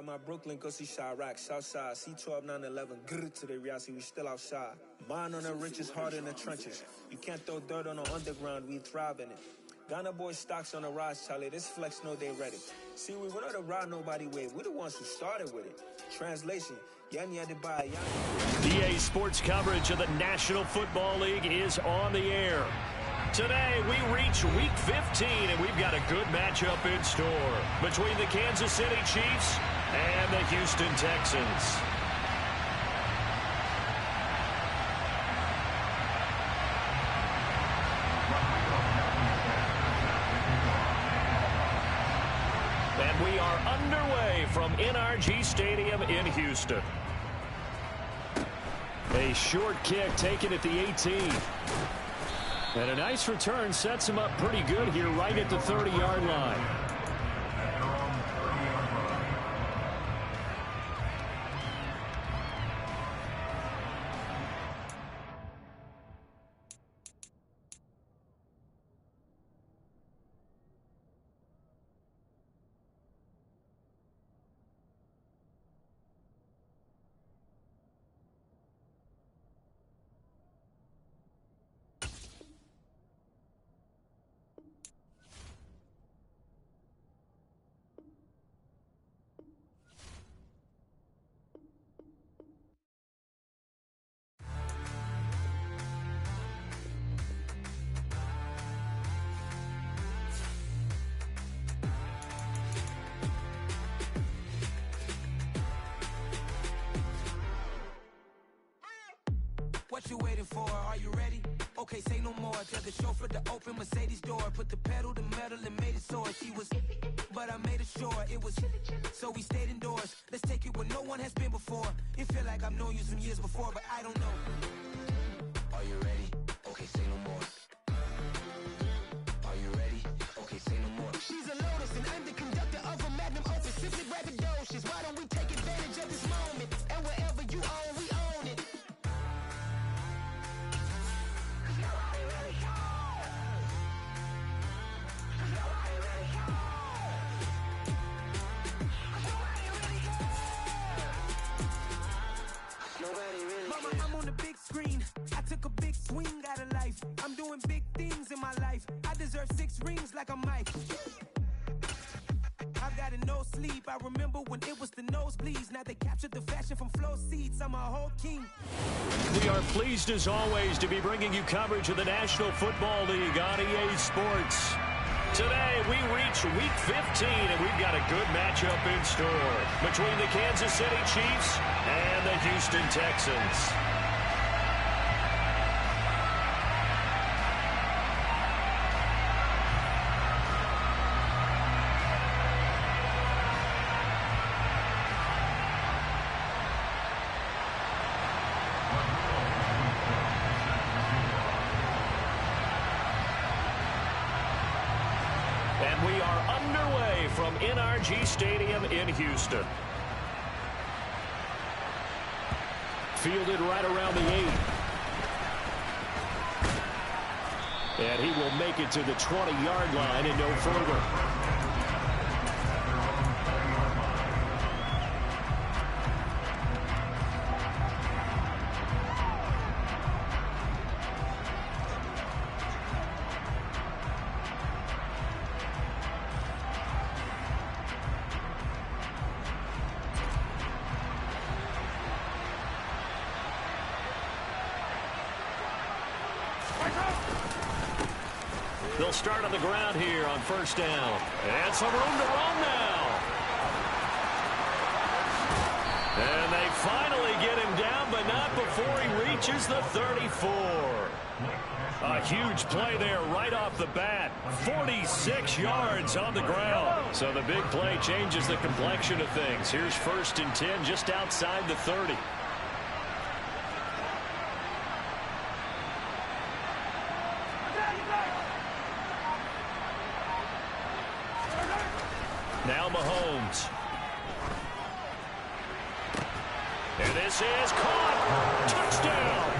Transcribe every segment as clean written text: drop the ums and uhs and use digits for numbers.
at my Brooklyn, go see Chirac, Southside, C12, 911, grrr to the reality, we still outside. Mine on the richest, heart in the trenches. You can't throw dirt on the underground, we thrive in it. Ghana boy stocks on the rise, Charlie, this flex know they ready. See, we were not to ride nobody with, we the ones who started with it. Translation, Yanya de buy, EA Sports coverage of the National Football League is on the air. Today, we reach Week 15, and we've got a good matchup in store between the Kansas City Chiefs and the Houston Texans. And we are underway from NRG Stadium in Houston. A short kick taken at the 18. And a nice return sets him up pretty good here right at the 30-yard line. What you waiting for? Are you ready? Okay, say no more. Tell the chauffeur to open Mercedes door. Put the pedal to metal and made it soar. She was, but I made it sure it was. So we stayed indoors. Let's take it where no one has been before. It feel like I've known you some years before, but I don't know. Are you ready? Okay, say no more. Are you ready? Okay, say no more. She's a Lotus and I'm the conductor of a Madden Opus. Simply braggadocious. Why don't we take advantage of this moment? And wherever you own, we own it. I'm on the big screen. I took a big swing out of life. I'm doing big things in my life. I deserve 6 rings like I'm Mike. I've got no sleep. I remember when it was the nosebleeds. Now they captured the fashion from flow seats. I'm a whole king. We are pleased as always to be bringing you coverage of the National Football League on EA Sports. Today, we reach Week 15, and we've got a good matchup in store between the Kansas City Chiefs and the Houston Texans. And we are underway from NRG Stadium in Houston. Fielded right around the 8. And he will make it to the 20-yard line and no further. They'll start on the ground here on first down. And some room to run now. And they finally get him down, but not before he reaches the 34. A huge play there right off the bat. 46 yards on the ground. So the big play changes the complexion of things. Here's 1st and 10 just outside the 30. Now Mahomes. And this is caught. Touchdown.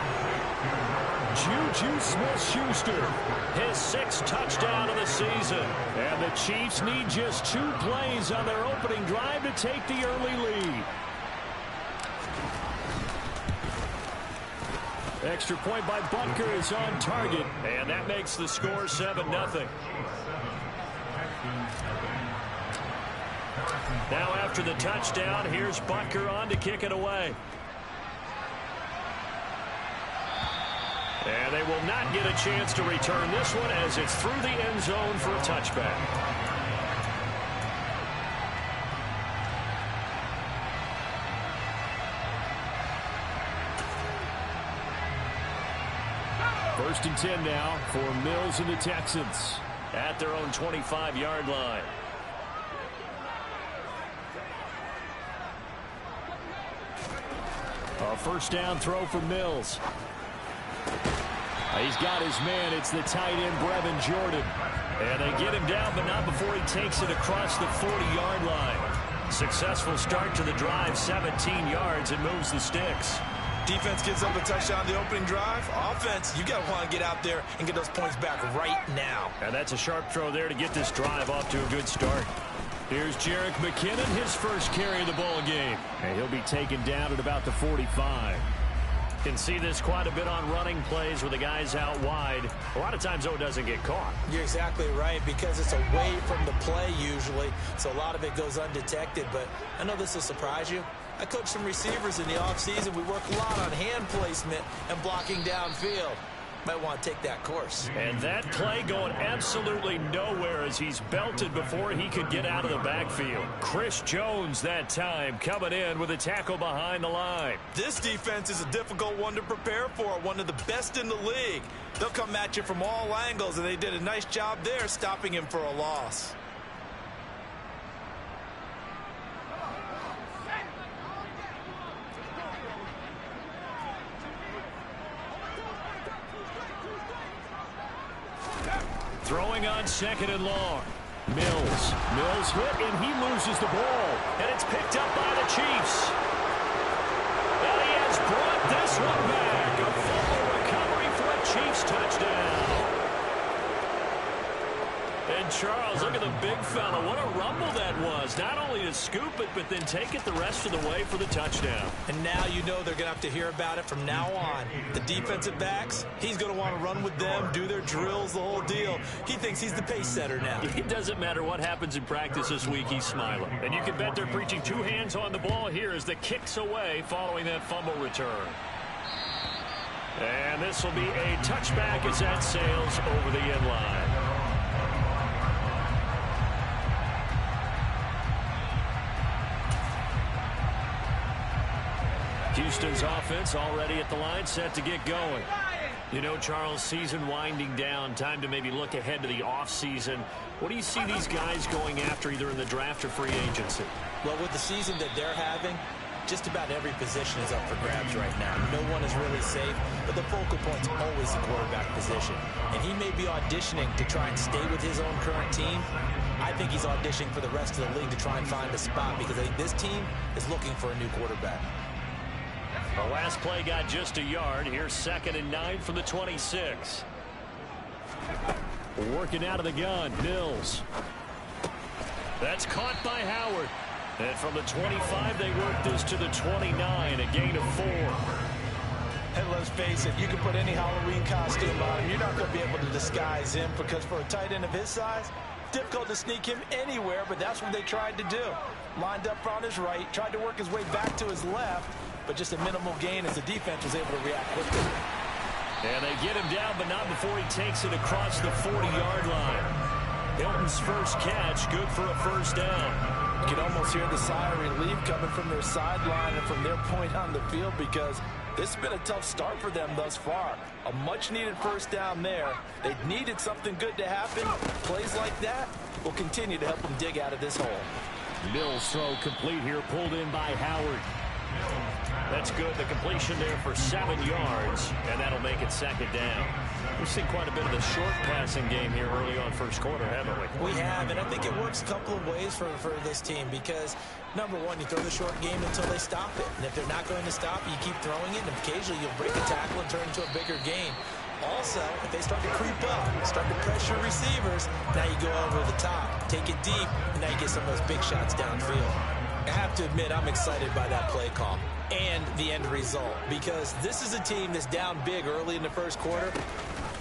Juju Smith-Schuster, his 6th touchdown of the season. And the Chiefs need just 2 plays on their opening drive to take the early lead. Extra point by Butker is on target, and that makes the score 7-0. Now after the touchdown, here's Butker on to kick it away. And they will not get a chance to return this one as it's through the end zone for a touchback. First and 10 now for Mills and the Texans at their own 25-yard line. A first down throw for Mills. He's got his man. It's the tight end, Brevin Jordan. And they get him down, but not before he takes it across the 40-yard line. Successful start to the drive, 17 yards, and moves the sticks. Defense gives up a touchdown on the opening drive. Offense, you got to want to get out there and get those points back right now. And that's a sharp throw there to get this drive off to a good start. Here's Jerick McKinnon, his first carry of the ball game. And he'll be taken down at about the 45. Can see this quite a bit on running plays where the guy's out wide. A lot of times, though, it doesn't get caught. You're exactly right, because it's away from the play usually, so a lot of it goes undetected. But I know this will surprise you. I coach some receivers in the offseason. We work a lot on hand placement and blocking downfield. Might want to take that course. And that play going absolutely nowhere as he's belted before he could get out of the backfield. Chris Jones that time coming in with a tackle behind the line. This defense is a difficult one to prepare for, one of the best in the league. They'll come at you from all angles, and they did a nice job there stopping him for a loss. Throwing on 2nd and long. Mills hit, and he loses the ball. And it's picked up by the Chiefs. And he has brought this one back. A fumble recovery for a Chiefs touchdown. And Charles, look at the big fella. What a rumble that was. Not only to scoop it, but then take it the rest of the way for the touchdown. And now you know they're going to have to hear about it from now on. The defensive backs, he's going to want to run with them, do their drills, the whole deal. He thinks he's the pace setter now. It doesn't matter what happens in practice this week, he's smiling. And you can bet they're preaching 2 hands on the ball here as the kick's away following that fumble return. And this will be a touchback as that sails over the end line. Houston's offense already at the line, set to get going. You know, Charles, season winding down, time to maybe look ahead to the offseason. What do you see these guys going after either in the draft or free agency? Well, with the season that they're having, just about every position is up for grabs right now. No one is really safe, but the focal point's always the quarterback position. And he may be auditioning to try and stay with his own current team. I think he's auditioning for the rest of the league to try and find a spot because I think this team is looking for a new quarterback. The last play got just a yard. Here's 2nd and 9 from the 26. Working out of the gun, Mills. That's caught by Howard. And from the 25, they work this to the 29, a gain of 4. And let's face it, you can put any Halloween costume on him. You're not going to be able to disguise him because for a tight end of his size, difficult to sneak him anywhere, but that's what they tried to do. Lined up on his right, tried to work his way back to his left, but just a minimal gain as the defense was able to react quickly. And they get him down, but not before he takes it across the 40-yard line. Hilton's first catch, good for a first down. You can almost hear the sigh of relief coming from their sideline and from their point on the field because this has been a tough start for them thus far. A much-needed first down there. They needed something good to happen. Plays like that will continue to help them dig out of this hole. Mills throw complete here, pulled in by Howard. That's good. The completion there for 7 yards, and that'll make it 2nd down. We've seen quite a bit of the short passing game here early on first quarter, haven't we? We have, and I think it works a couple of ways for this team because, number one, you throw the short game until they stop it. And if they're not going to stop it, you keep throwing it, and occasionally you'll break a tackle and turn into a bigger gain. Also, if they start to creep up, start to pressure receivers, now you go over the top, take it deep, and now you get some of those big shots downfield. I have to admit, I'm excited by that play call and the end result, because this is a team that's down big early in the first quarter,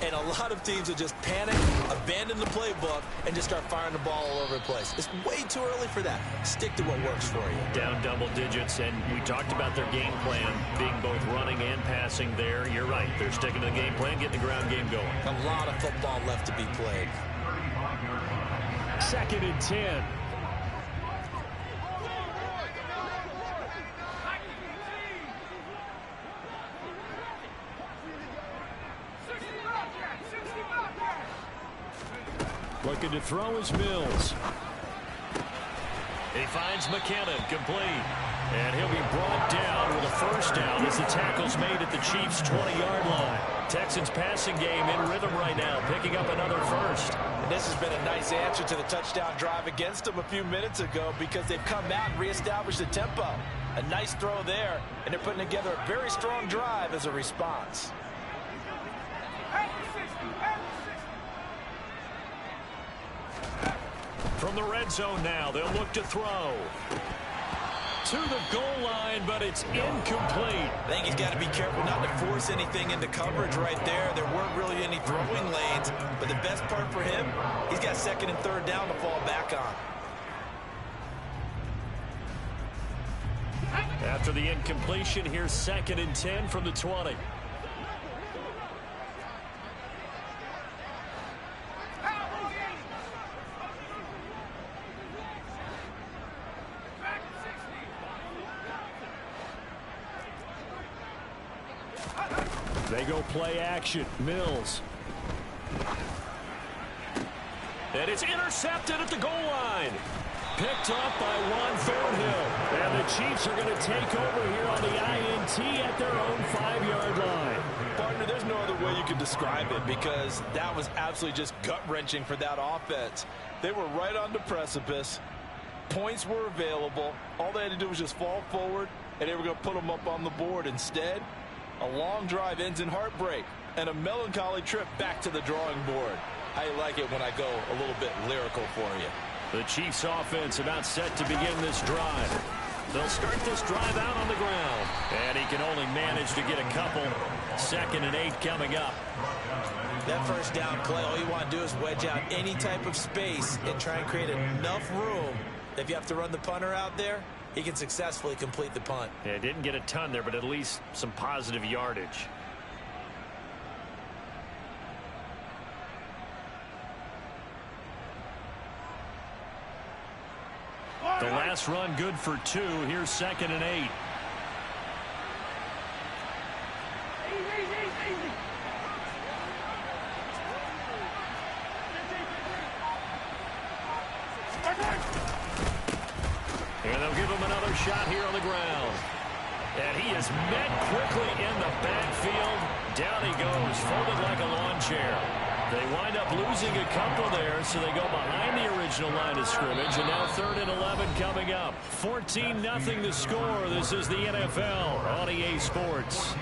and a lot of teams will just panic, abandon the playbook, and just start firing the ball all over the place. It's way too early for that. Stick to what works for you. Down double digits, and we talked about their game plan being both running and passing there. You're right. They're sticking to the game plan, getting the ground game going. A lot of football left to be played. 2nd and 10. Looking to throw is Mills. He finds McKinnon, complete. And he'll be brought down with a first down as the tackle's made at the Chiefs' 20-yard line. Texans passing game in rhythm right now, picking up another first. And this has been a nice answer to the touchdown drive against them a few minutes ago, because they've come out and reestablished the tempo. A nice throw there, and they're putting together a very strong drive as a response. From the red zone now, they'll look to throw. To the goal line, but it's incomplete. I think he's got to be careful not to force anything into coverage right there. There weren't really any throwing lanes, but the best part for him, he's got 2nd and 3rd down to fall back on. After the incompletion, here's 2nd and 10 from the 20. They go play action. Mills. And it's intercepted at the goal line. Picked up by Juan Thornhill. And the Chiefs are going to take over here on the INT at their own 5-yard line. Partner, there's no other way you can describe it, because that was absolutely just gut-wrenching for that offense. They were right on the precipice. Points were available. All they had to do was just fall forward, and they were going to put them up on the board. Instead, a long drive ends in heartbreak and a melancholy trip back to the drawing board. I like it when I go a little bit lyrical for you. The Chiefs offense about set to begin this drive. They'll start this drive out on the ground. And he can only manage to get a couple. 2nd and 8 coming up. That first down play, all you want to do is wedge out any type of space and try and create enough room. If you have to run the punter out there, he can successfully complete the punt. Yeah, didn't get a ton there, but at least some positive yardage. The last run good for 2. Here's 2nd and 8. And they'll give him another shot here on the ground. And he is met quickly in the backfield. Down he goes, folded like a lawn chair. They wind up losing a couple there, so they go behind the original line of scrimmage. And now 3rd and 11 coming up. 14-0 the score. This is the NFL on EA Sports.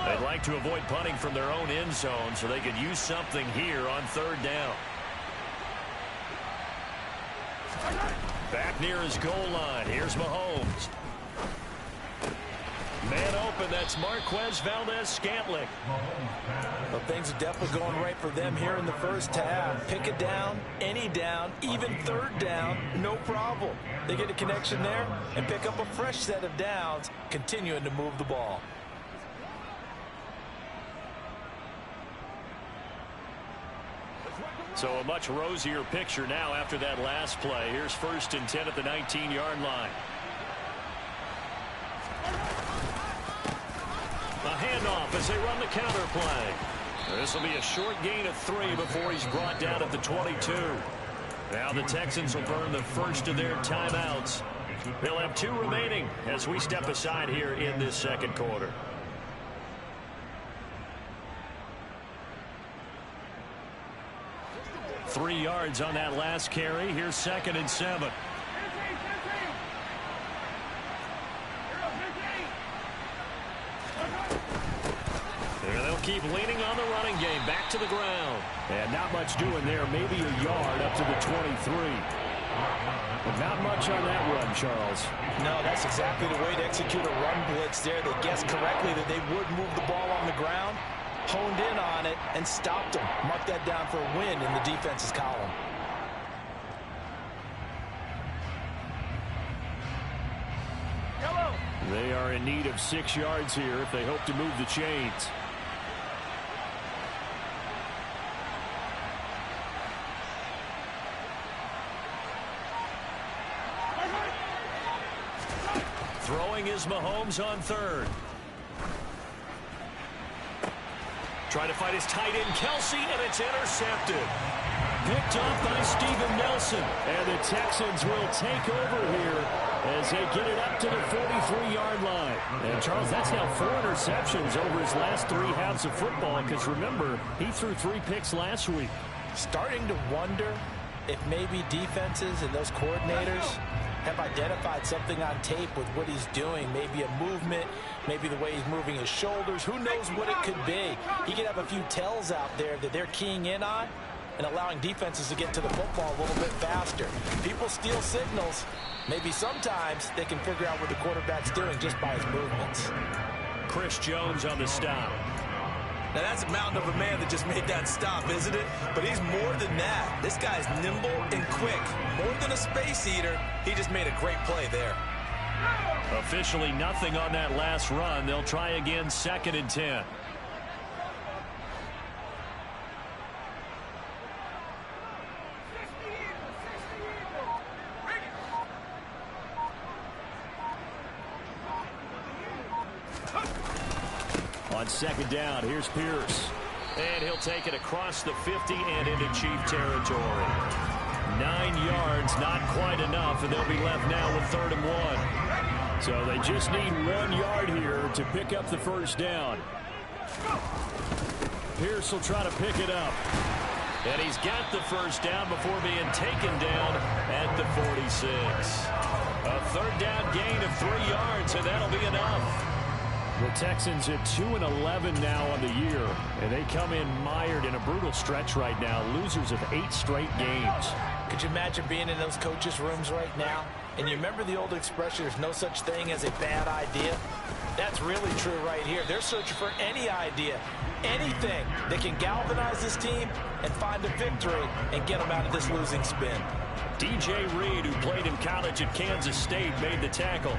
They'd like to avoid punting from their own end zone so they could use something here on 3rd down. Back near his goal line. Here's Mahomes. Man open. That's Marquez Valdez-Scantling. Well, things are definitely going right for them here in the first half. Pick a down, any down, even 3rd down, no problem. They get a connection there and pick up a fresh set of downs, continuing to move the ball. So a much rosier picture now after that last play. Here's 1st and 10 at the 19-yard line. A handoff as they run the counter play. This will be a short gain of 3 before he's brought down at the 22. Now the Texans will burn the first of their timeouts. They'll have 2 remaining as we step aside here in this second quarter. Three yards on that last carry. Here's 2nd and 7. They'll keep leaning on the running game. Back to the ground. And not much doing there. Maybe a yard up to the 23. But not much on that run, Charles. No, that's exactly the way to execute a run blitz there. They guessed correctly that they would move the ball on the ground, honed in on it, and stopped them. Mark that down for a win in the defense's column. They are in need of 6 yards here if they hope to move the chains. Throwing is Mahomes on 3rd. Trying to find his tight end, Kelsey, and it's intercepted. Picked off by Steven Nelson. And the Texans will take over here as they get it up to the 43-yard line. And, Charles, that's now 4 interceptions over his last 3 halves of football because, remember, he threw 3 picks last week. Starting to wonder if maybe defenses and those coordinators have identified something on tape with what he's doing. Maybe a movement, maybe the way he's moving his shoulders. Who knows what it could be? He could have a few tells out there that they're keying in on and allowing defenses to get to the football a little bit faster. People steal signals. Maybe sometimes they can figure out what the quarterback's doing just by his movements. Chris Jones on the stop. Now, that's a mountain of a man that just made that stop, isn't it? But he's more than that. This guy's nimble and quick. More than a space eater, he just made a great play there. Officially nothing on that last run. They'll try again, 2nd and 10. On 2nd down, here's Pierce. And he'll take it across the 50 and into Chief territory. 9 yards, not quite enough, and they'll be left now with 3rd and 1. So they just need 1 yard here to pick up the first down. Pierce will try to pick it up. And he's got the first down before being taken down at the 46. A 3rd down gain of 3 yards, and that'll be enough. The Texans at 2-11 now on the year, and they come in mired in a brutal stretch right now, losers of 8 straight games. Could you imagine being in those coaches' rooms right now? And you remember the old expression, there's no such thing as a bad idea? That's really true right here. They're searching for any idea, anything that can galvanize this team and find a victory and get them out of this losing spin. DJ Reed, who played in college at Kansas State, made the tackle.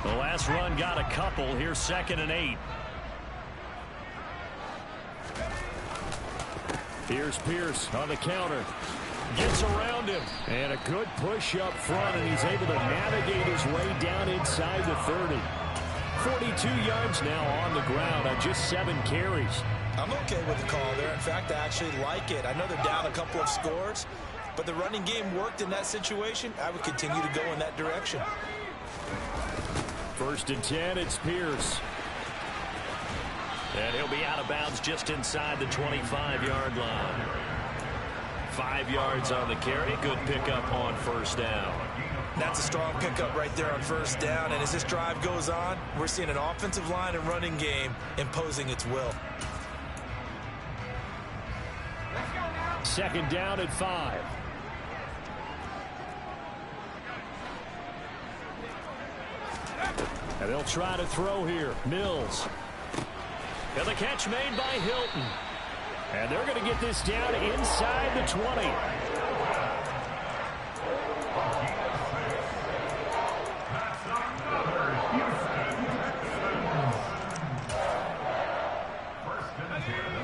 The last run got a couple. Here's 2nd and 8. Here's Pierce on the counter. Gets around him. And a good push up front, and he's able to navigate his way down inside the 30. 42 yards now on the ground on just 7 carries. I'm okay with the call there. In fact, I actually like it. I know they're down a couple of scores, but the running game worked in that situation. I would continue to go in that direction. 1st and 10, it's Pierce. And he'll be out of bounds just inside the 25-yard line. 5 yards on the carry. Good pickup on 1st down. That's a strong pickup right there on 1st down. And as this drive goes on, we're seeing an offensive line and running game imposing its will. 2nd down at 5. And they'll try to throw here. Mills. And the catch made by Hilton. And they're going to get this down inside the 20.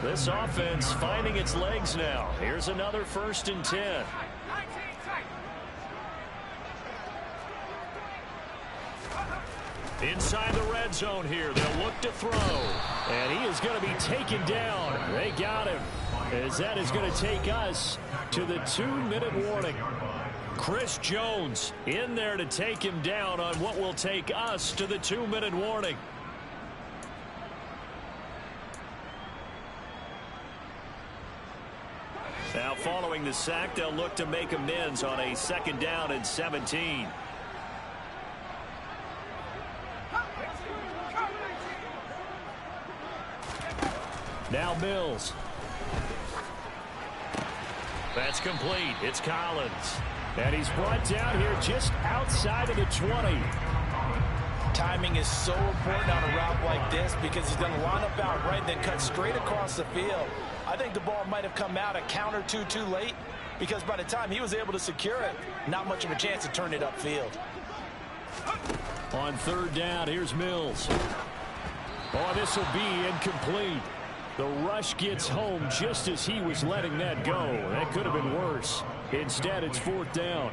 This offense finding its legs now. Here's another 1st and 10. Inside the red zone here. They'll look to throw. And he is going to be taken down. They got him. as that is going to take us to the 2-minute warning. Chris Jones in there to take him down on what will take us to the 2-minute warning. Now following the sack, they'll look to make amends on a 2nd down and 17. Now Mills. That's complete. It's Collins. And he's brought down here just outside of the 20. Timing is so important on a route like this because he's going to line up out right and then cut straight across the field. I think the ball might have come out a count or two too late because by the time he was able to secure it, not much of a chance to turn it upfield. On 3rd down, here's Mills. Oh, this will be incomplete. The rush gets home just as he was letting that go. That could have been worse. Instead, it's 4th down.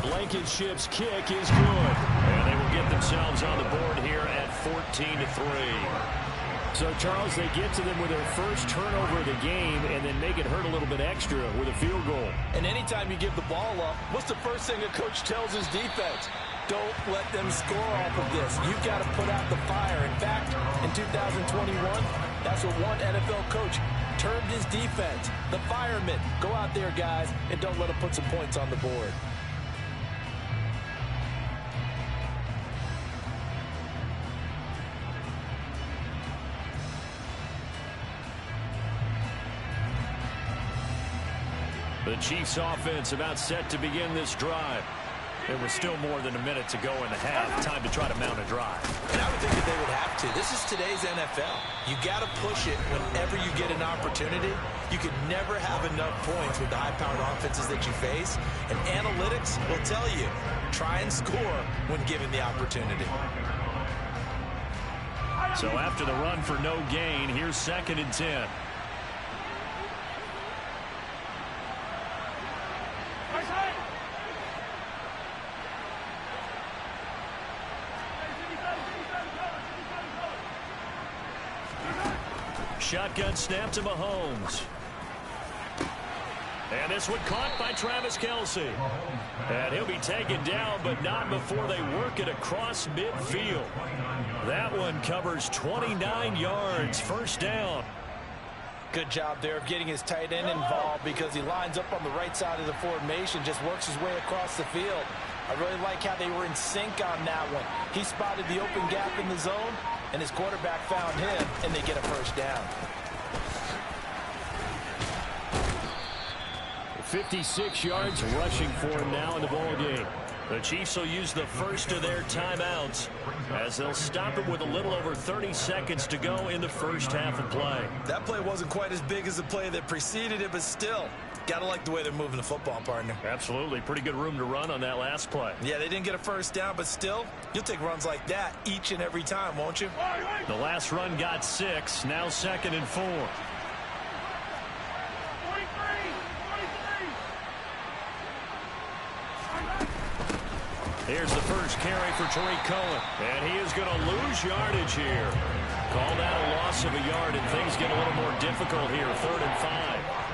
Blankenship's kick is good. And they will get themselves on the board here at 14-3. So, Charles, they get to them with their first turnover of the game and then make it hurt a little bit extra with a field goal. And anytime you give the ball up, what's the first thing a coach tells his defense? Don't let them score off of this. You've got to put out the fire. In fact, in 2021, that's what one NFL coach termed his defense. The firemen. Go out there, guys, and don't let them put some points on the board. The Chiefs offense about set to begin this drive. There was still more than a minute to go in the half. Time to try to mount a drive. And I would think that they would have to. This is today's NFL. You got to push it whenever you get an opportunity. You can never have enough points with the high-powered offenses that you face. And analytics will tell you, try and score when given the opportunity. So after the run for no gain, here's 2nd and 10. Shotgun snap to Mahomes. And this one caught by Travis Kelce. And he'll be taken down, but not before they work it across midfield. That one covers 29 yards. 1st down. Good job there of getting his tight end involved because he lines up on the right side of the formation, just works his way across the field. I really like how they were in sync on that one. He spotted the open gap in the zone, and his quarterback found him, and they get a 1st down. 56 yards rushing for him now in the ball game. The Chiefs will use the first of their timeouts as they'll stop it with a little over 30 seconds to go in the first half of play. That play wasn't quite as big as the play that preceded it, but still, got to like the way they're moving the football, partner. Absolutely. Pretty good room to run on that last play. Yeah, they didn't get a 1st down, but still, you'll take runs like that each and every time, won't you? The last run got 6. Now 2nd and 4. Here's the first carry for Tariq Cohen. And he is going to lose yardage here. Called out a loss of a yard, and things get a little more difficult here. 3rd and 5.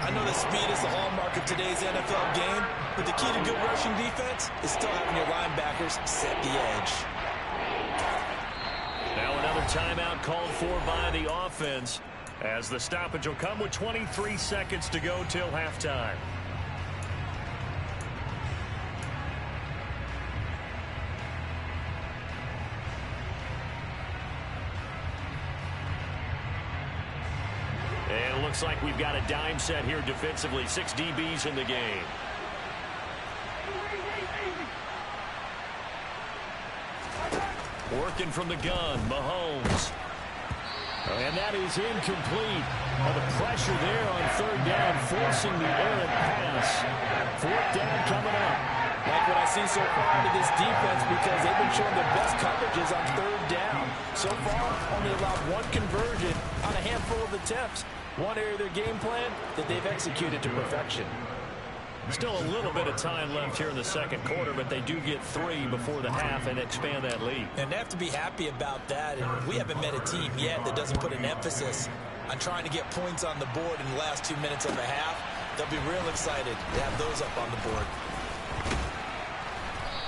I know that speed is the hallmark of today's NFL game, but the key to good rushing defense is still having your linebackers set the edge. Now another timeout called for by the offense as the stoppage will come with 23 seconds to go till halftime. And it looks like we've got a dime set here defensively. 6 DBs in the game. Working from the gun, Mahomes. And that is incomplete. The pressure there on 3rd down, forcing the errant pass. 4th down coming up. Like what I see so far out of this defense because they've been showing their best coverages on 3rd down. So far, only allowed 1 conversion on a handful of attempts. One area of their game plan that they've executed to perfection. Still a little bit of time left here in the second quarter, but they do get 3 before the half and expand that lead. And they have to be happy about that. And we haven't met a team yet that doesn't put an emphasis on trying to get points on the board in the last 2 minutes of the half. They'll be real excited to have those up on the board.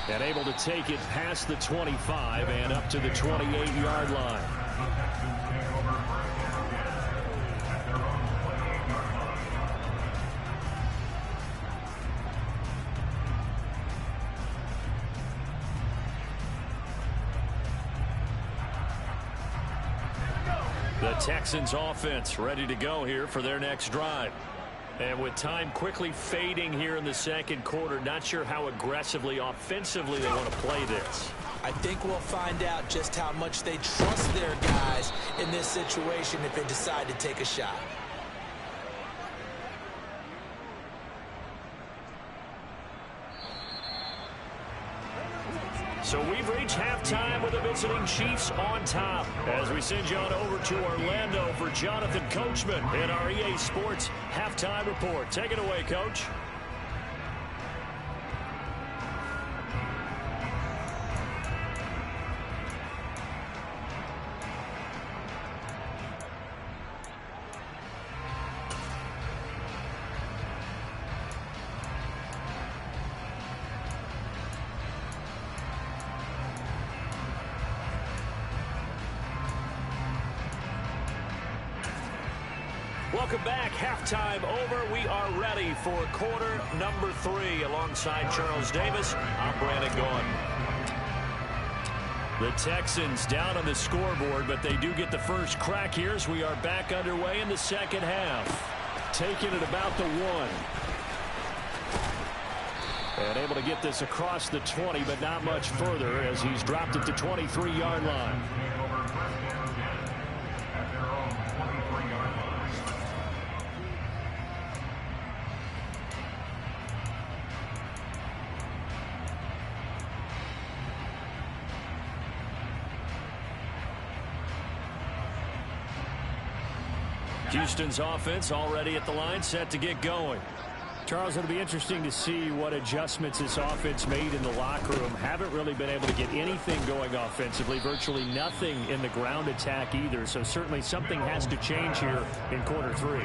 And able to take it past the 25 and up to the 28-yard line. The Texans offense ready to go here for their next drive. And with time quickly fading here in the second quarter, not sure how aggressively, offensively they want to play this. I think we'll find out just how much they trust their guys in this situation if they decide to take a shot. So we've reached halftime with the visiting Chiefs on top. As we send you on over to Orlando for Jonathan Coachman in our EA Sports Halftime Report. Take it away, Coach. Welcome back. Halftime over. We are ready for quarter number 3. Alongside Charles Davis, I'm Brandon Gaughan. The Texans down on the scoreboard, but they do get the first crack here as we are back underway in the second half. Taking it about the 1. And able to get this across the 20, but not much further as he's dropped at the 23-yard line. Houston's offense already at the line, set to get going. Charles, it'll be interesting to see what adjustments this offense made in the locker room. Haven't really been able to get anything going offensively, virtually nothing in the ground attack either. So certainly something has to change here in quarter 3.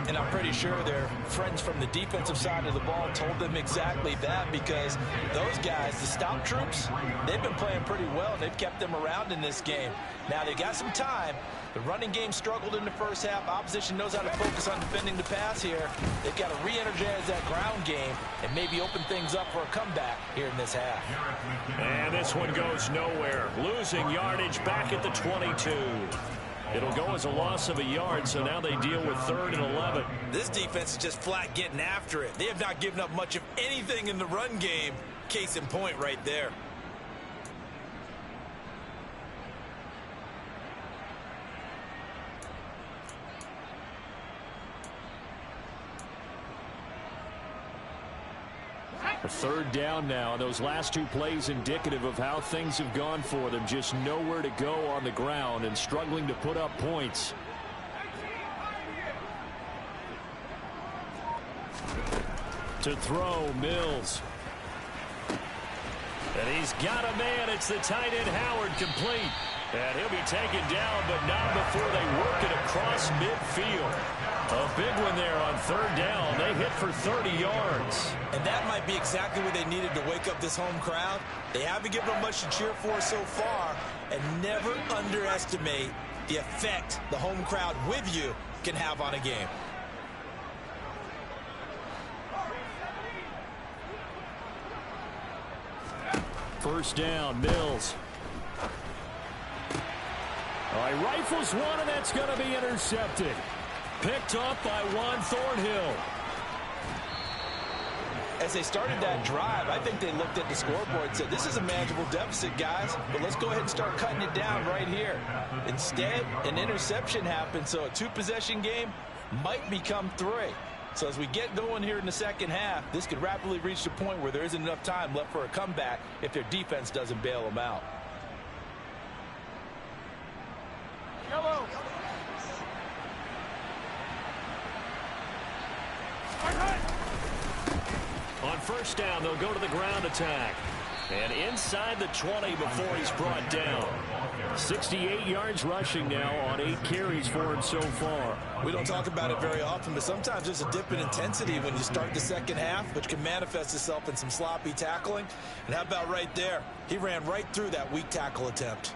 And I'm pretty sure their friends from the defensive side of the ball told them exactly that, because those guys, the stop troops, they've been playing pretty well, and they've kept them around in this game. Now, they got some time. The running game struggled in the first half. Opposition knows how to focus on defending the pass here. They've got to re-energize that ground game and maybe open things up for a comeback here in this half. And this one goes nowhere. Losing yardage back at the 22. It'll go as a loss of a yard, so now they deal with 3rd and 11. This defense is just flat getting after it. They have not given up much of anything in the run game. Case in point right there. A 3rd down now. Those last 2 plays indicative of how things have gone for them. Just nowhere to go on the ground and struggling to put up points. To throw, Mills. And he's got a man. It's the tight end, Howard, complete. And he'll be taken down, but not before they work it across midfield. A big one there on 3rd down. They hit for 30 yards. And that might be exactly what they needed to wake up this home crowd. They haven't given them much to cheer for so far. And never underestimate the effect the home crowd with you can have on a game. First down, Mills. He rifles one, and that's going to be intercepted. Picked up by Juan Thornhill. As they started that drive, I think they looked at the scoreboard and said, this is a manageable deficit, guys, but let's go ahead and start cutting it down right here. Instead, an interception happened, so a 2-possession game might become 3. So as we get going here in the second half, this could rapidly reach the point where there isn't enough time left for a comeback if their defense doesn't bail them out. Yellow. first down. They'll go to the ground attack. And inside the 20 before he's brought down. 68 yards rushing now on 8 carries for him so far. We don't talk about it very often, but sometimes there's a dip in intensity when you start the second half, which can manifest itself in some sloppy tackling. And how about right there? He ran right through that weak tackle attempt.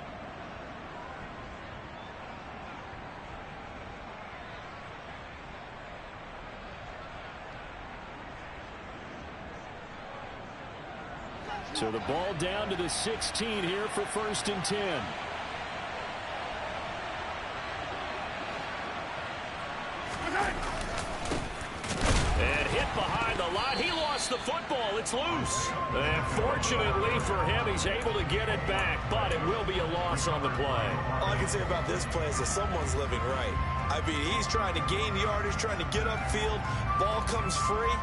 So the ball down to the 16 here for 1st and 10. And hit behind the line. He lost the football. It's loose. And fortunately for him, he's able to get it back, but it will be a loss on the play. All I can say about this play is that someone's living right. I mean, he's trying to gain yardage, trying to get upfield. Ball comes free.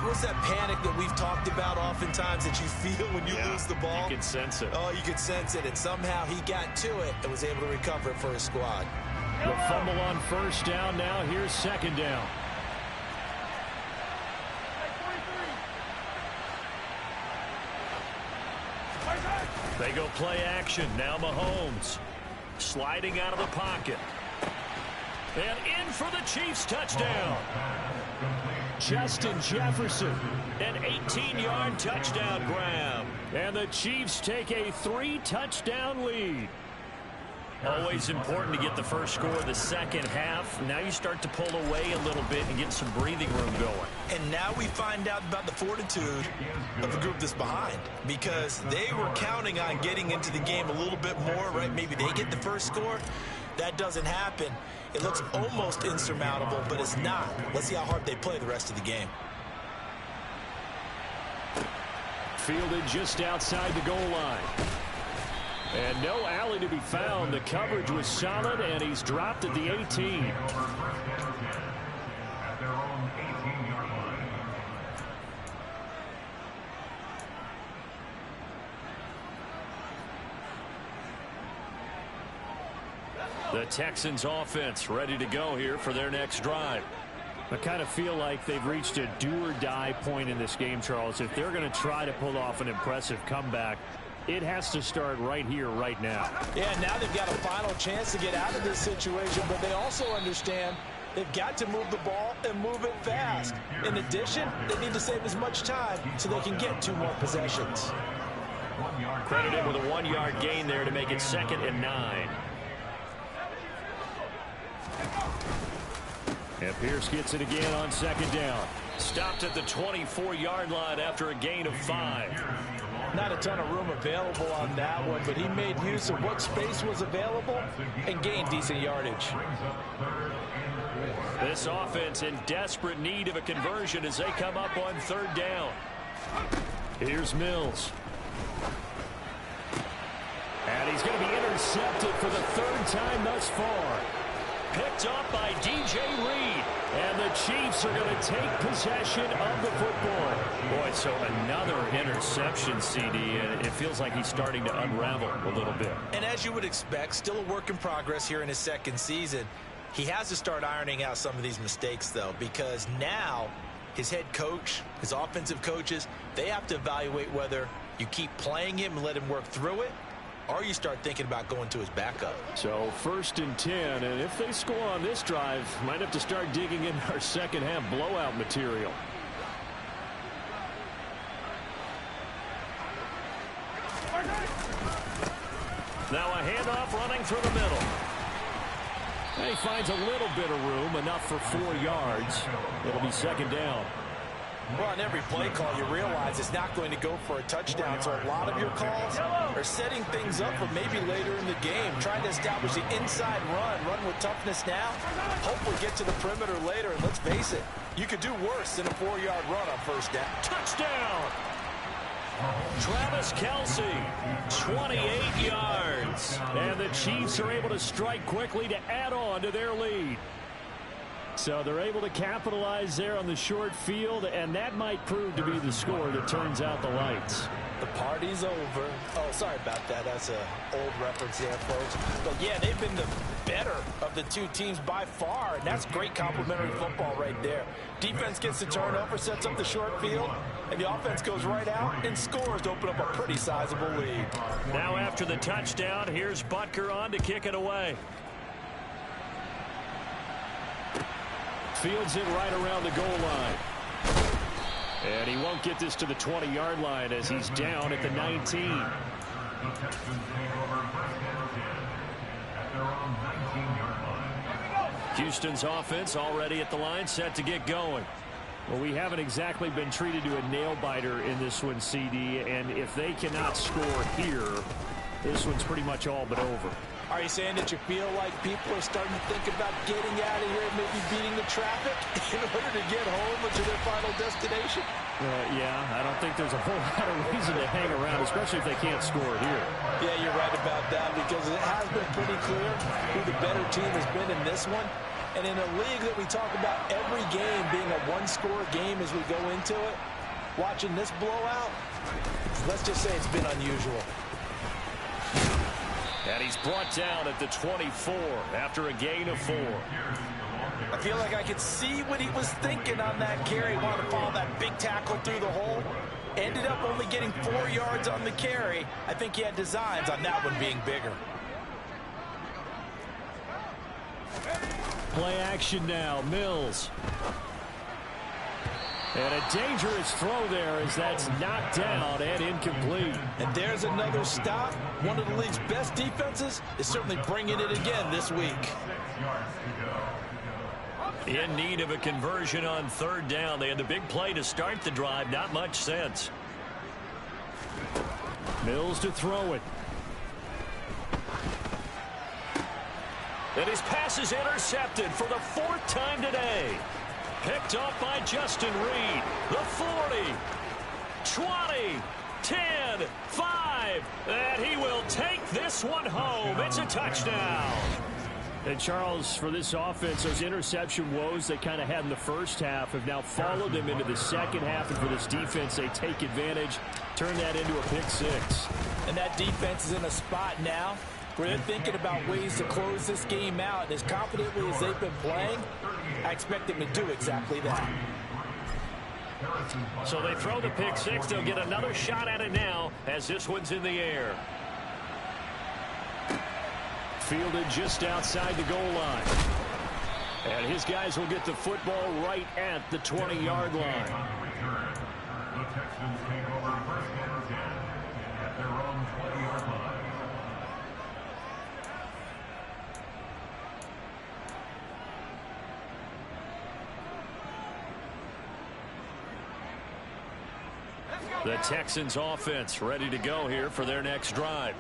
What's that panic that we've talked about oftentimes that you feel when you lose the ball? You can sense it. Oh, you can sense it. And somehow he got to it and was able to recover it for his squad. The fumble on 1st down. Now here's 2nd down. They go play action. Now Mahomes sliding out of the pocket. And in for the Chiefs touchdown. Justin Jefferson. An 18-yard touchdown grab. And the Chiefs take a 3-touchdown lead. Always important to get the first score of the second half. Now you start to pull away a little bit and get some breathing room going. And now we find out about the fortitude of the group that's behind, because they were counting on getting into the game a little bit more, right? Maybe they get the first score. That doesn't happen. It looks almost insurmountable, but it's not. Let's see how hard they play the rest of the game. Fielded just outside the goal line. And no alley to be found. The coverage was solid, and he's dropped at the 18. The Texans offense ready to go here for their next drive. I kind of feel like they've reached a do-or-die point in this game, Charles. If they're going to try to pull off an impressive comeback, it has to start right here, right now. Yeah, now they've got a final chance to get out of this situation, but they also understand they've got to move the ball and move it fast. In addition, they need to save as much time so they can get 2 more possessions. Credited with a 1-yard gain there to make it 2nd and 9. And Pierce gets it again on 2nd down. Stopped at the 24-yard line after a gain of 5. Not a ton of room available on that one, but he made use of what space was available and gained decent yardage. This offense in desperate need of a conversion as they come up on 3rd down. Here's Mills. And he's going to be intercepted for the 3rd time thus far. Picked up by DJ Reed. And the Chiefs are going to take possession of the football. Boy, so another interception, CD, and it feels like he's starting to unravel a little bit. And as you would expect, still a work in progress here in his 2nd season. He has to start ironing out some of these mistakes, though, because now his head coach, his offensive coaches, they have to evaluate whether you keep playing him and let him work through it, or you start thinking about going to his backup. So 1st and 10, and if they score on this drive, might have to start digging in our second half blowout material. Now a handoff running through the middle. And he finds a little bit of room, enough for 4 yards. It'll be 2nd down. Well, on every play call, you realize it's not going to go for a touchdown. So a lot of your calls are setting things up for maybe later in the game, trying to establish the inside run with toughness now. Hopefully get to the perimeter later. And let's face it, you could do worse than a 4-yard run on 1st down. Touchdown! Travis Kelce, 28 yards. And the Chiefs are able to strike quickly to add on to their lead. So they're able to capitalize there on the short field, and that might prove to be the score that turns out the lights. The party's over. Oh, sorry about that. That's an old reference there, folks. But, yeah, they've been the better of the two teams by far, and that's great complementary football right there. Defense gets the turnover, sets up the short field, and the offense goes right out and scores to open up a pretty sizable lead. Now after the touchdown, here's Butker on to kick it away. Fields it right around the goal line. And he won't get this to the 20-yard line as he's down at the 19. Houston's offense already at the line, set to get going. Well, we haven't exactly been treated to a nail-biter in this one, CD, and if they cannot score here, this one's pretty much all but over. Are you saying that you feel like people are starting to think about getting out of here, maybe beating the traffic in order to get home or to their final destination? Yeah, I don't think there's a whole lot of reason to hang around, especially if they can't score here. Yeah, you're right about that because it has been pretty clear who the better team has been in this one. And in a league that we talk about every game being a one-score game as we go into it, watching this blowout, let's just say it's been unusual. And he's brought down at the 24 after a gain of 4. I feel like I could see what he was thinking on that carry. Wanted to follow that big tackle through the hole. Ended up only getting 4 yards on the carry. I think he had designs on that one being bigger. Play action now. Mills. And a dangerous throw there as that's knocked down and incomplete. And there's another stop. One of the league's best defenses is certainly bringing it again this week. In need of a conversion on 3rd down. They had the big play to start the drive. Not much sense. Mills to throw it. And his pass is intercepted for the 4th time today. Picked off by Justin Reed. The 40, 20, 10, 5. And he will take this one home. It's a touchdown. And Charles, for this offense, those interception woes they kind of had in the first half have now followed them into the second half. And for this defense, they take advantage, turn that into a pick 6. And that defense is in a spot now where they're thinking about ways to close this game out. And as confidently as they've been playing, I expect them to do exactly that. So they throw the pick 6. They'll get another shot at it now as this one's in the air. Fielded just outside the goal line. And his guys will get the football right at the 20-yard line. The Texans take over first and 10 at their own 20-yard line. The Texans offense ready to go here for their next drive.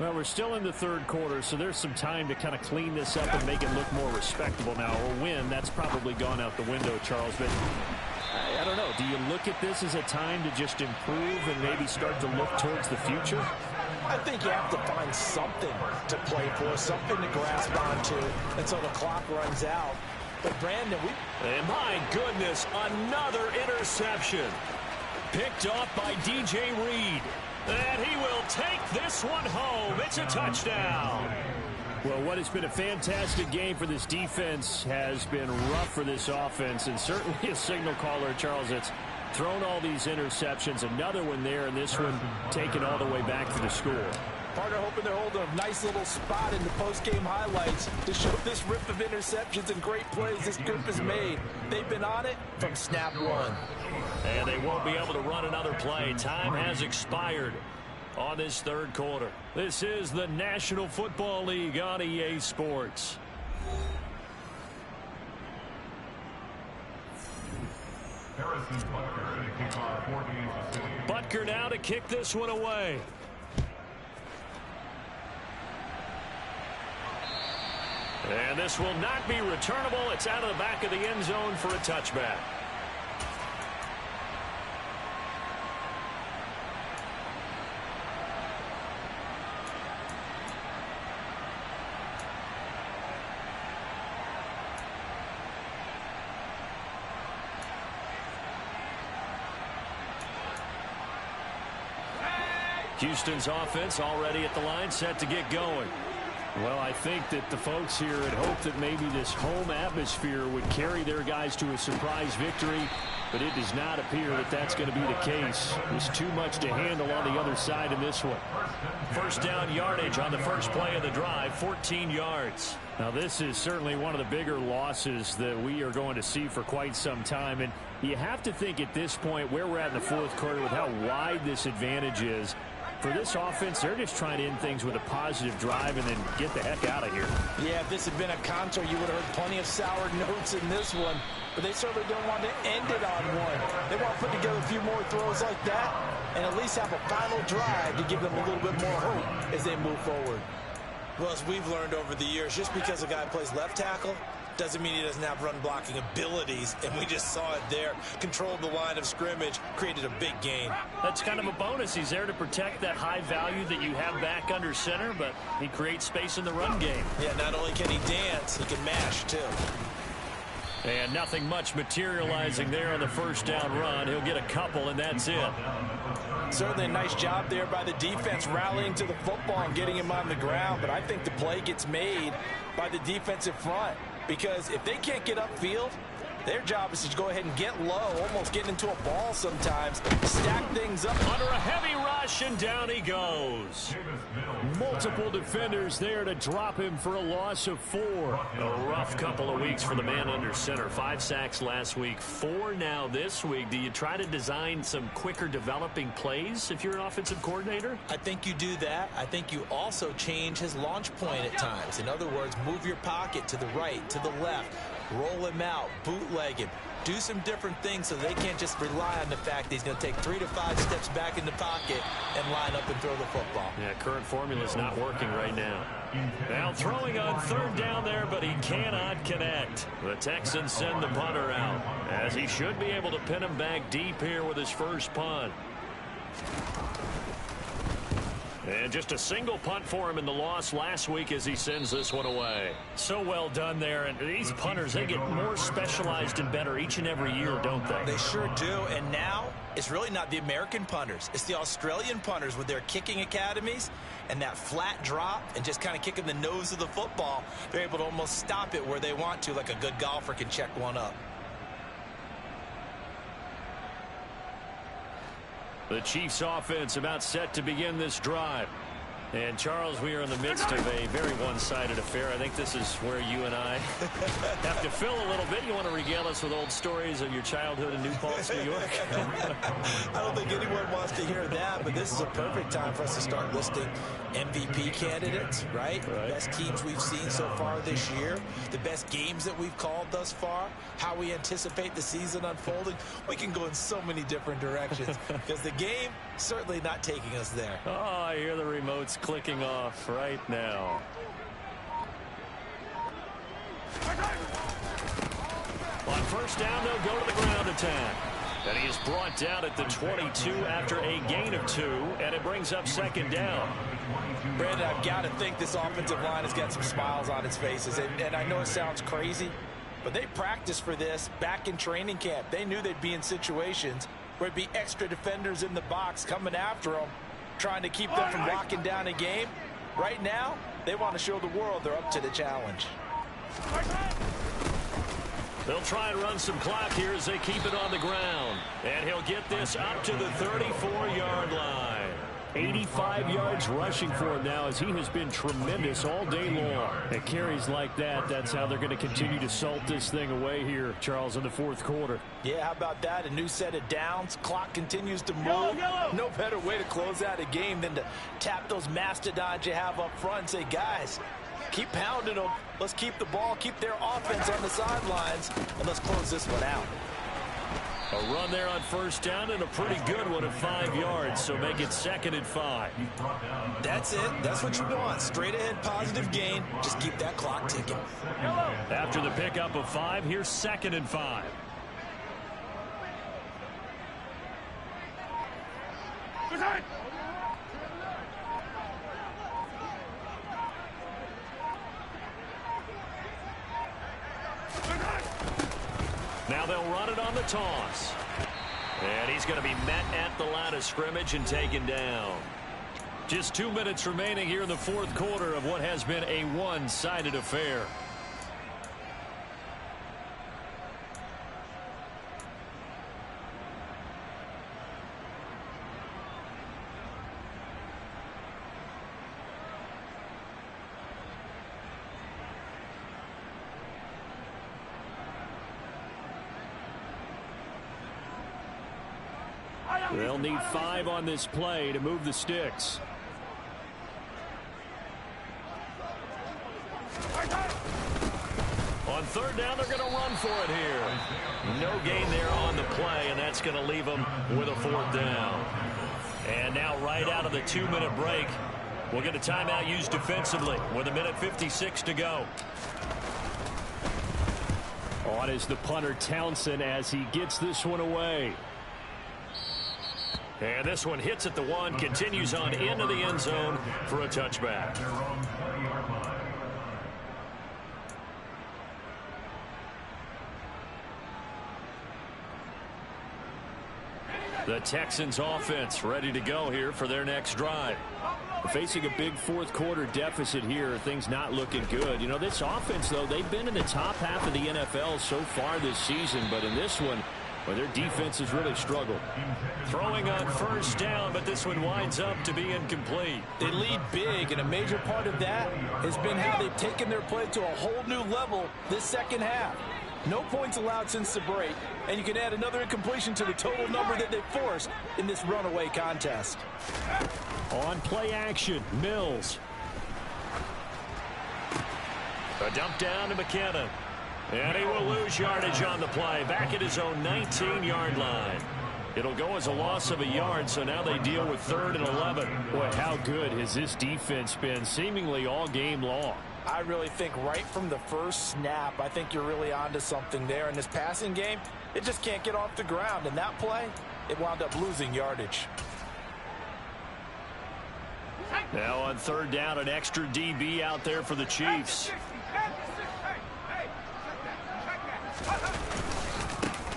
Well, we're still in the 3rd quarter, so there's some time to kind of clean this up and make it look more respectable now. Or win, that's probably gone out the window, Charles. But I don't know. Do you look at this as a time to just improve and maybe start to look towards the future? I think you have to find something to play for, something to grasp onto until the clock runs out. But, Brandon, And my goodness, another interception. Picked off by DJ Reed. And he will take this one home. It's a touchdown. Well, what has been a fantastic game for this defense has been rough for this offense, and certainly a signal caller, Charles, that's thrown all these interceptions. Another one there, and this one taken all the way back to the score. Partner hoping they're holding a nice little spot in the post-game highlights to show this rip of interceptions and great plays this group has made. They've been on it from snap one. And they won't be able to run another play. Time has expired on this 3rd quarter. This is the National Football League on EA Sports. Butker now to kick this one away. And this will not be returnable. It's out of the back of the end zone for a touchback. Houston's offense already at the line, set to get going. Well, I think that the folks here had hoped that maybe this home atmosphere would carry their guys to a surprise victory, but it does not appear that that's going to be the case. There's too much to handle on the other side in this one. First down yardage on the first play of the drive, 14 yards. Now, this is certainly one of the bigger losses that we are going to see for quite some time, and you have to think at this point where we're at in the fourth quarter with how wide this advantage is. For this offense, they're just trying to end things with a positive drive and then get the heck out of here. Yeah, if this had been a contour, you would have heard plenty of sour notes in this one. But they certainly don't want to end it on one. They want to put together a few more throws like that and at least have a final drive to give them a little bit more hope as they move forward. Well, as we've learned over the years, just because a guy plays left tackle doesn't mean he doesn't have run-blocking abilities, and we just saw it there. Controlled the line of scrimmage, created a big gain. That's kind of a bonus. He's there to protect that high value that you have back under center, but he creates space in the run game. Yeah, not only can he dance, he can mash, too. And nothing much materializing there on the first down run. He'll get a couple, and that's it. Certainly a nice job there by the defense rallying to the football and getting him on the ground, but I think the play gets made by the defensive front. Because if they can't get upfield, their job is to go ahead and get low, almost getting into a ball sometimes, stack things up. Under a heavy rush, and down he goes. Multiple defenders there to drop him for a loss of 4. A rough couple of weeks for the man under center. 5 sacks last week, 4 now this week. Do you try to design some quicker developing plays if you're an offensive coordinator? I think you do that. I think you also change his launch point at times. In other words, move your pocket to the right, to the left. Roll him out, bootleg him, do some different things so they can't just rely on the fact that he's going to take 3 to 5 steps back in the pocket and line up and throw the football. Yeah, current formula is not working right now. Now throwing on third down there, but he cannot connect. The Texans send the punter out, as he should be able to pin him back deep here with his first punt. And just a single punt for him in the loss last week as he sends this one away. So well done there. And these punters, they get more specialized and better each and every year, don't they? They sure do. And now it's really not the American punters. It's the Australian punters with their kicking academies and that flat drop and just kind of kicking the nose of the football. They're able to almost stop it where they want to, like a good golfer can check one up. The Chiefs offense about set to begin this drive. And, Charles, we are in the midst of a very one-sided affair. I think this is where you and I have to fill a little bit. You want to regale us with old stories of your childhood in New Paltz, New York? I don't think anyone wants to hear that, but this is a perfect time for us to start listing MVP candidates, right? The best teams we've seen so far this year, the best games that we've called thus far, how we anticipate the season unfolding. We can go in so many different directions because the game certainly not taking us there. Oh, I hear the remotes clicking off right now. On first down, they'll go to the ground attack. And he is brought down at the 22 after a gain of 2, and it brings up second down. Brandon, I've got to think this offensive line has got some smiles on its faces. And I know it sounds crazy, but they practiced for this back in training camp. They knew they'd be in situations where there'd be extra defenders in the box coming after them, trying to keep them from locking down a game. Right now, they want to show the world they're up to the challenge. They'll try and run some clock here as they keep it on the ground. And he'll get this up to the 34-yard line. 85 yards rushing for him now as he has been tremendous all day long. At carries like that, that's how they're going to continue to salt this thing away here, Charles, in the fourth quarter. Yeah, how about that? A new set of downs. Clock continues to move. No better way to close out a game than to tap those mastodons you have up front and say, guys, keep pounding them. Let's keep the ball, keep their offense on the sidelines, and let's close this one out. A run there on first down and a pretty good one at 5 yards, so make it 2nd and 5. That's it. That's what you want. Straight ahead positive gain. Just keep that clock ticking. After the pickup of 5, here's 2nd and 5. Now they'll run it on the toss. And he's going to be met at the line of scrimmage and taken down. Just 2 minutes remaining here in the fourth quarter of what has been a one-sided affair. They'll need 5 on this play to move the sticks. On third down, they're going to run for it here. No gain there on the play, and that's going to leave them with a fourth down. And now right out of the 2-minute break, we'll get a timeout used defensively with 1:56 to go. On is the punter Townsend as he gets this one away. And this one hits at the 1, continues on into the end zone for a touchback. The Texans offense ready to go here for their next drive. Facing a big fourth quarter deficit here, things not looking good. You know, this offense, though, they've been in the top half of the NFL so far this season, but in this one, well, their defense has really struggled. Throwing on first down, but this one winds up to be incomplete. They lead big, and a major part of that has been how they've taken their play to a whole new level this second half. No points allowed since the break, and you can add another incompletion to the total number that they forced in this runaway contest. On play action, Mills. A dump down to McKinnon. And he will lose yardage on the play, back at his own 19-yard line. It'll go as a loss of a yard, so now they deal with 3rd and 11. Boy, how good has this defense been seemingly all game long? I really think right from the first snap, I think you're really onto something there. In this passing game, it just can't get off the ground. And that play, it wound up losing yardage. Now on third down, an extra DB out there for the Chiefs.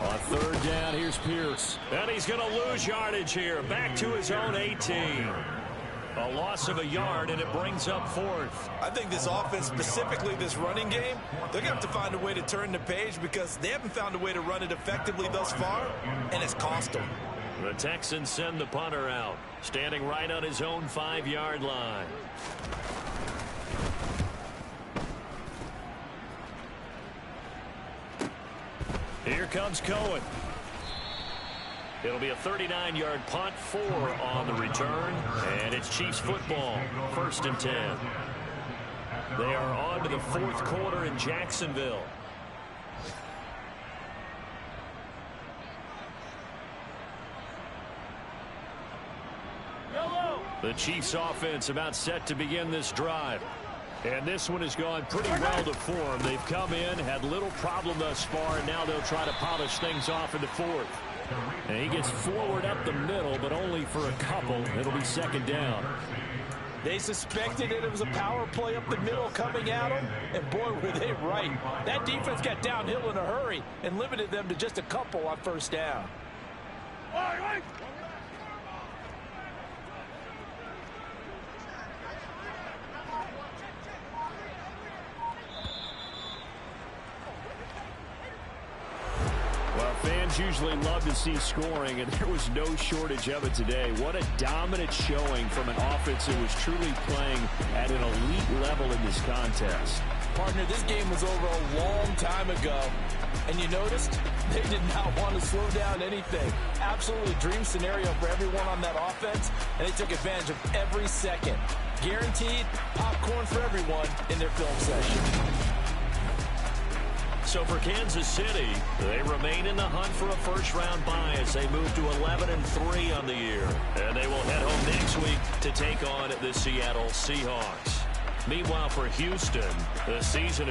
On third down, here's Pierce. And he's going to lose yardage here, back to his own 18. A loss of a yard, and it brings up 4th. I think this offense, specifically this running game, they're going to have to find a way to turn the page because they haven't found a way to run it effectively thus far, and it's cost them. The Texans send the punter out, standing right on his own 5-yard line. Here comes Cohen. It'll be a 39-yard punt, 4 on the return, and it's Chiefs football, 1st and 10. They are on to the fourth quarter in Jacksonville. The Chiefs offense about set to begin this drive. And this one has gone pretty well to form. They've come in, had little problem thus far, and now they'll try to polish things off in the 4th. And he gets forward up the middle, but only for a couple. It'll be 2nd down. They suspected that it was a power play up the middle coming at them, and boy, were they right. That defense got downhill in a hurry and limited them to just a couple on first down. Fans usually love to see scoring, and there was no shortage of it today. What a dominant showing from an offense that was truly playing at an elite level in this contest. Partner, this game was over a long time ago, and you noticed they did not want to slow down anything. Absolutely dream scenario for everyone on that offense, and they took advantage of every second. Guaranteed popcorn for everyone in their film session. So for Kansas City, they remain in the hunt for a first-round bye as they move to 11-3 on the year. And they will head home next week to take on the Seattle Seahawks. Meanwhile, for Houston, the season